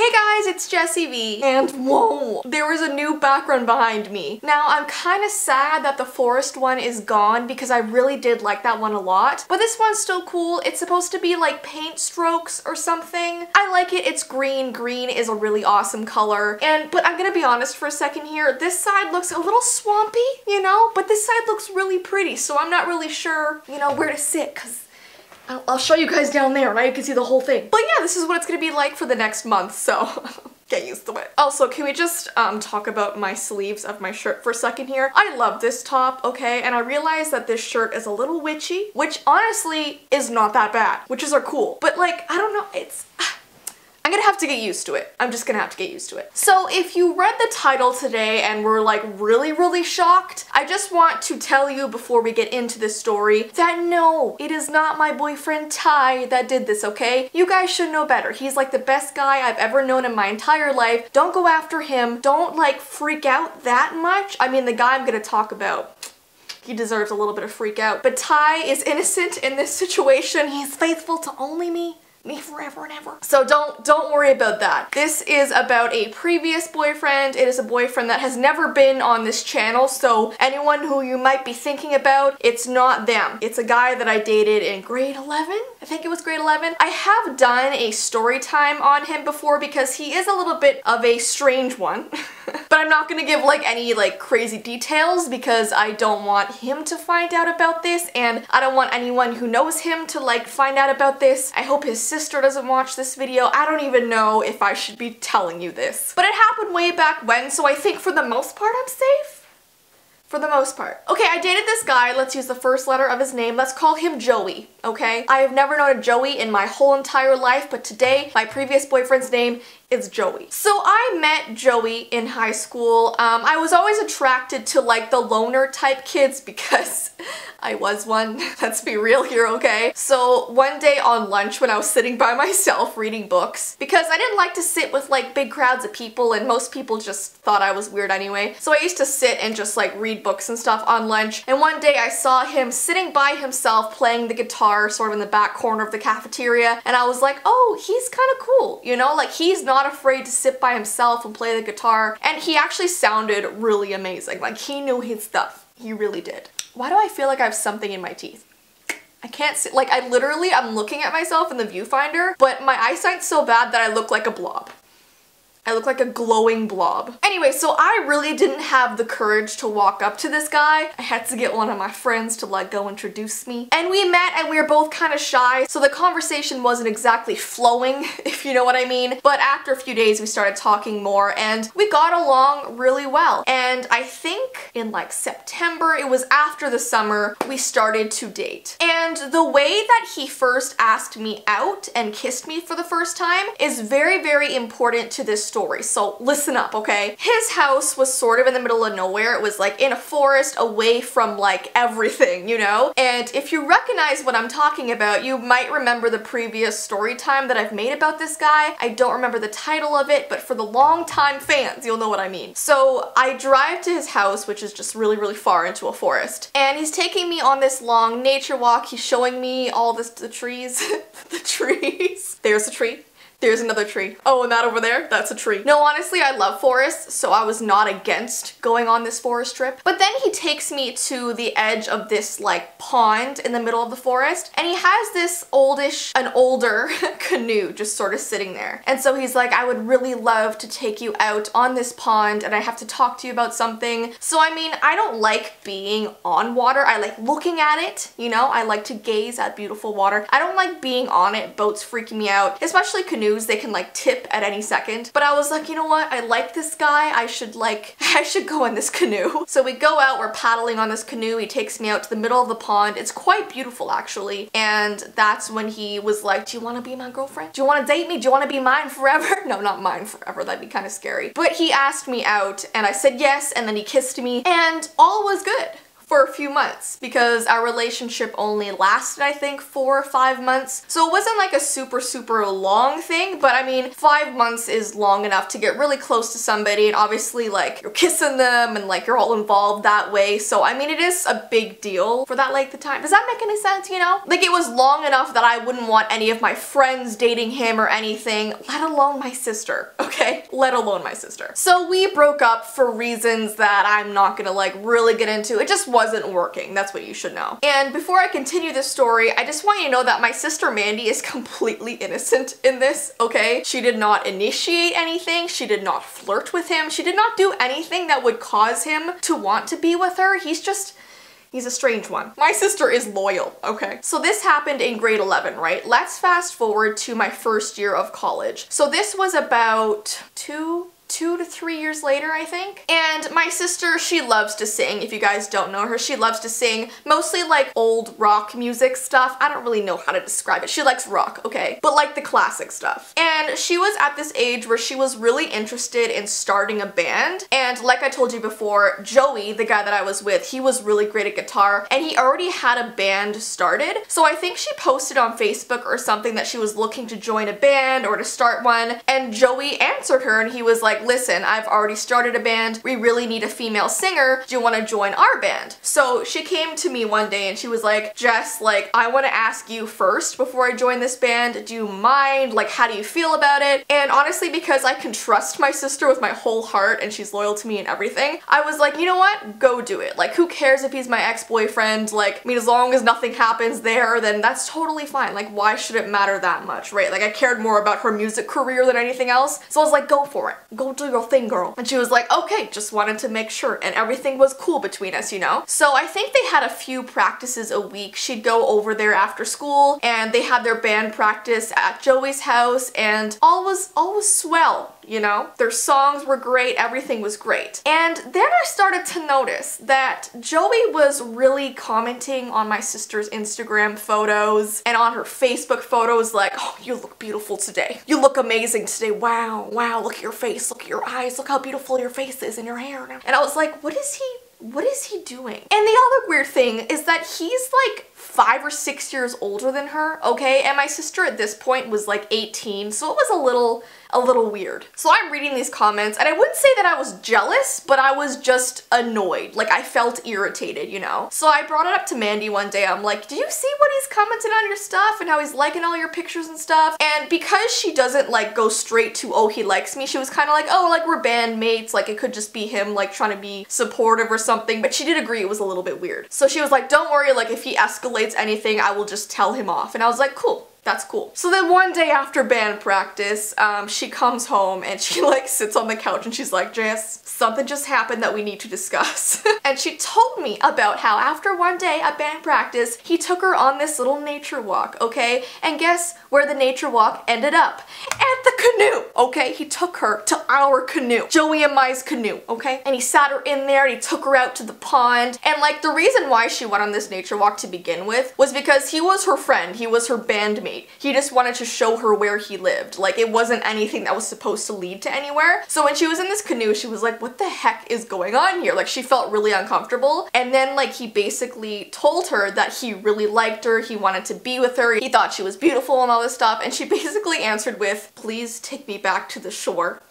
Hey guys, it's Jessie V, and whoa, there was a new background behind me. Now, I'm kind of sad that the forest one is gone because I really did like that one a lot, but this one's still cool. It's supposed to be like paint strokes or something. I like it. It's green. Green is a really awesome color, but I'm gonna be honest for a second here. This side looks a little swampy, you know, but this side looks really pretty, so I'm not really sure, you know, where to sit because I'll show you guys down there, right? You can see the whole thing. But yeah, this is what it's gonna be like for the next month, so get used to it. Also, can we just talk about my sleeves of my shirt for a second here? I love this top, okay? And I realize that this shirt is a little witchy, which honestly is not that bad. Witches are cool. But like, I don't know, I'm gonna have to get used to it. I'm just gonna have to get used to it. So if you read the title today and were like really shocked, I just want to tell you before we get into this story that no, it is not my boyfriend Ty that did this, okay? You guys should know better. He's like the best guy I've ever known in my entire life. Don't go after him. Don't like freak out that much. I mean, the guy I'm gonna talk about, he deserves a little bit of freak out. But Ty is innocent in this situation. He's faithful to only me forever and ever. So don't worry about that. This is about a previous boyfriend. It is a boyfriend that has never been on this channel, so anyone who you might be thinking about, it's not them. It's a guy that I dated in grade 11? I think it was grade 11. I have done a story time on him before because he is a little bit of a strange one. But I'm not gonna give like any like crazy details because I don't want him to find out about this, and I don't want anyone who knows him to like find out about this. I hope his sister doesn't watch this video. I don't even know if I should be telling you this. But it happened way back when, so I think for the most part I'm safe. For the most part. Okay, I dated this guy. Let's use the first letter of his name. Let's call him Joey, okay? I have never known a Joey in my whole entire life, but today my previous boyfriend's name is Joey. So I met Joey in high school. I was always attracted to like the loner type kids because I was one. Let's be real here, okay? So one day on lunch when I was sitting by myself reading books, because I didn't like to sit with like big crowds of people and most people just thought I was weird anyway. So I used to sit and just like read books and stuff on lunch. And one day I saw him sitting by himself playing the guitar sort of in the back corner of the cafeteria. And I was like, oh, he's kind of cool. You know, like he's not afraid to sit by himself and play the guitar. And he actually sounded really amazing. Like he knew his stuff. He really did. Why do I feel like I have something in my teeth? I can't see, like I'm looking at myself in the viewfinder, but my eyesight's so bad that I look like a blob. I look like a glowing blob. Anyway, so I really didn't have the courage to walk up to this guy. I had to get one of my friends to like go introduce me. And we met and we were both kind of shy, so the conversation wasn't exactly flowing, if you know what I mean. But after a few days we started talking more and we got along really well. And I think in like September, it was after the summer, we started to date. And the way that he first asked me out and kissed me for the first time is very important to this story, so listen up, okay? His house was sort of in the middle of nowhere. It was like in a forest away from like everything, you know? And if you recognize what I'm talking about, you might remember the previous story time that I've made about this guy. I don't remember the title of it, but for the long-time fans, you'll know what I mean. So I drive to his house, which is just really far into a forest, and he's taking me on this long nature walk. He's showing me all the trees. The trees. There's a tree. There's another tree. Oh, and that over there, that's a tree. No, honestly, I love forests, so I was not against going on this forest trip. But then he takes me to the edge of this like pond in the middle of the forest, and he has this an older canoe just sort of sitting there. And so he's like, I would really love to take you out on this pond and I have to talk to you about something. So I mean, I don't like being on water. I like looking at it, you know? I like to gaze at beautiful water. I don't like being on it. Boats freak me out, especially canoes. They can like tip at any second. But I was like, you know what? I like this guy. I should go in this canoe. So we go out, we're paddling on this canoe. He takes me out to the middle of the pond. It's quite beautiful actually. And that's when he was like, do you want to be my girlfriend? Do you want to date me? Do you want to be mine forever? No, not mine forever. That'd be kind of scary. But he asked me out and I said yes, and then he kissed me and all was good. for a few months because our relationship only lasted, I think, 4 or 5 months. So it wasn't like a super long thing, but I mean, 5 months is long enough to get really close to somebody, and obviously like you're kissing them and like you're all involved that way. So I mean, it is a big deal for that length of time. Does that make any sense, you know? Like, it was long enough that I wouldn't want any of my friends dating him or anything, let alone my sister, okay? Let alone my sister. So we broke up for reasons that I'm not gonna like really get into. It just wasn't working. That's what you should know. And before I continue this story, I just want you to know that my sister Mandy is completely innocent in this, okay? She did not initiate anything. She did not flirt with him. She did not do anything that would cause him to want to be with her. He's a strange one. My sister is loyal, okay? So this happened in grade 11, right? Let's fast forward to my first year of college. So this was about two to 3 years later, I think. And my sister, she loves to sing. If you guys don't know her, she loves to sing mostly like old rock music stuff. I don't really know how to describe it. She likes rock, okay? But like the classic stuff. And she was at this age where she was really interested in starting a band. And like I told you before, Joey, the guy that I was with, he was really great at guitar and he already had a band started. So I think she posted on Facebook or something that she was looking to join a band or to start one. And Joey answered her and he was like, listen, I've already started a band. We really need a female singer. Do you want to join our band? So she came to me one day and she was like, Jess, like, I want to ask you first before I join this band. Do you mind? Like, how do you feel about it? And honestly, because I can trust my sister with my whole heart and she's loyal to me and everything, I was like, you know what? Go do it. Like, who cares if he's my ex-boyfriend? Like, I mean, as long as nothing happens there, then that's totally fine. Like, why should it matter that much, right? Like, I cared more about her music career than anything else. So I was like, go for it. Go do your thing, girl. And she was like, okay, just wanted to make sure. And everything was cool between us, you know? So I think they had a few practices a week. She'd go over there after school and they had their band practice at Joey's house and all was swell, you know? Their songs were great, everything was great. And then I started to notice that Joey was really commenting on my sister's Instagram photos and on her Facebook photos like, oh, you look beautiful today. You look amazing today. Wow, wow, look at your face, look at your eyes, look how beautiful your face is and your hair. And I was like, what is he doing? And the other weird thing is that he's like 5 or 6 years older than her, okay? And my sister at this point was like 18, so it was a little weird. So I'm reading these comments and I wouldn't say that I was jealous, but I was just annoyed. Like, I felt irritated, you know? So I brought it up to Mandy one day. I'm like, do you see what he's commenting on your stuff and how he's liking all your pictures and stuff? And because she doesn't like go straight to, oh, he likes me, she was kind of like, oh, like we're bandmates, like it could just be him like trying to be supportive or something, but she did agree it was a little bit weird. So she was like, don't worry, like if he escalates anything, I will just tell him off. And I was like, cool. That's cool. So then one day after band practice, she comes home and she like sits on the couch and she's like, Jess, something just happened that we need to discuss. And she told me about how after one day at band practice, he took her on this little nature walk, okay? And guess where the nature walk ended up? At the canoe, okay? He took her to our canoe, Joey and Mai's canoe, okay? And he sat her in there and he took her out to the pond. And like the reason why she went on this nature walk to begin with was because he was her friend, he was her bandmate. He just wanted to show her where he lived. Like, it wasn't anything that was supposed to lead to anywhere. So when she was in this canoe, she was like, what the heck is going on here? Like, she felt really uncomfortable. And then like he basically told her that he really liked her, he wanted to be with her, he thought she was beautiful and all this stuff. And she basically answered with, please take me back to the shore.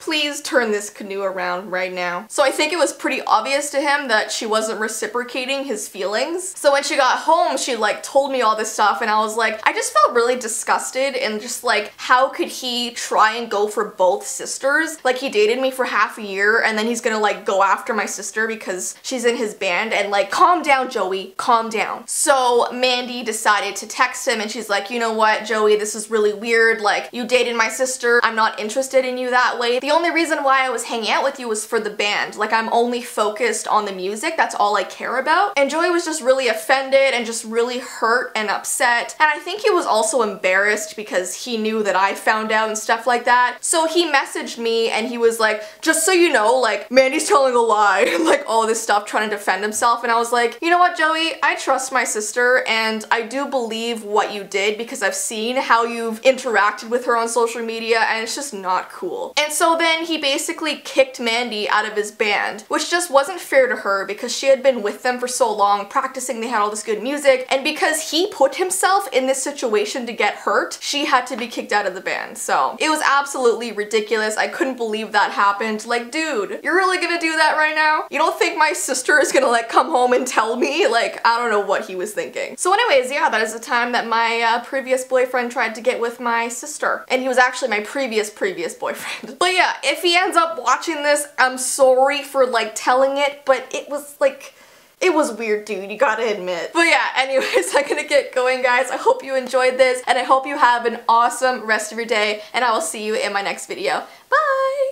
Please turn this canoe around right now. So I think it was pretty obvious to him that she wasn't reciprocating his feelings. So when she got home, she like told me all this stuff and I was like, I just felt really disgusted and just like, how could he try and go for both sisters? Like, he dated me for half a year and then he's gonna like go after my sister because she's in his band, and like, calm down, Joey, calm down. So Mandy decided to text him and she's like, you know what, Joey, this is really weird. Like, you dated my sister. I'm not interested in you that way. The only reason why I was hanging out with you was for the band. Like, I'm only focused on the music. That's all I care about. And Joey was just really offended and just really hurt and upset. And I think he was also embarrassed because he knew that I found out and stuff like that. So he messaged me and he was like, just so you know, like, Mandy's telling a lie, like all this stuff, trying to defend himself. And I was like, you know what, Joey? I trust my sister and I do believe what you did because I've seen how you've interacted with her on social media and it's just not cool. And so then he basically kicked Mandy out of his band, which just wasn't fair to her because she had been with them for so long, practicing, they had all this good music, and because he put himself in this situation to get hurt, she had to be kicked out of the band. So it was absolutely ridiculous. I couldn't believe that happened. Like, dude, you're really gonna do that right now? You don't think my sister is gonna like come home and tell me? Like, I don't know what he was thinking. So anyways, yeah, that is the time that my previous boyfriend tried to get with my sister. And he was actually my previous boyfriend. But yeah, if he ends up watching this, I'm sorry for like telling it, but it was like, it was weird, dude, you gotta admit. But yeah, anyways, I'm gonna get going, guys. I hope you enjoyed this, and I hope you have an awesome rest of your day, and I will see you in my next video. Bye!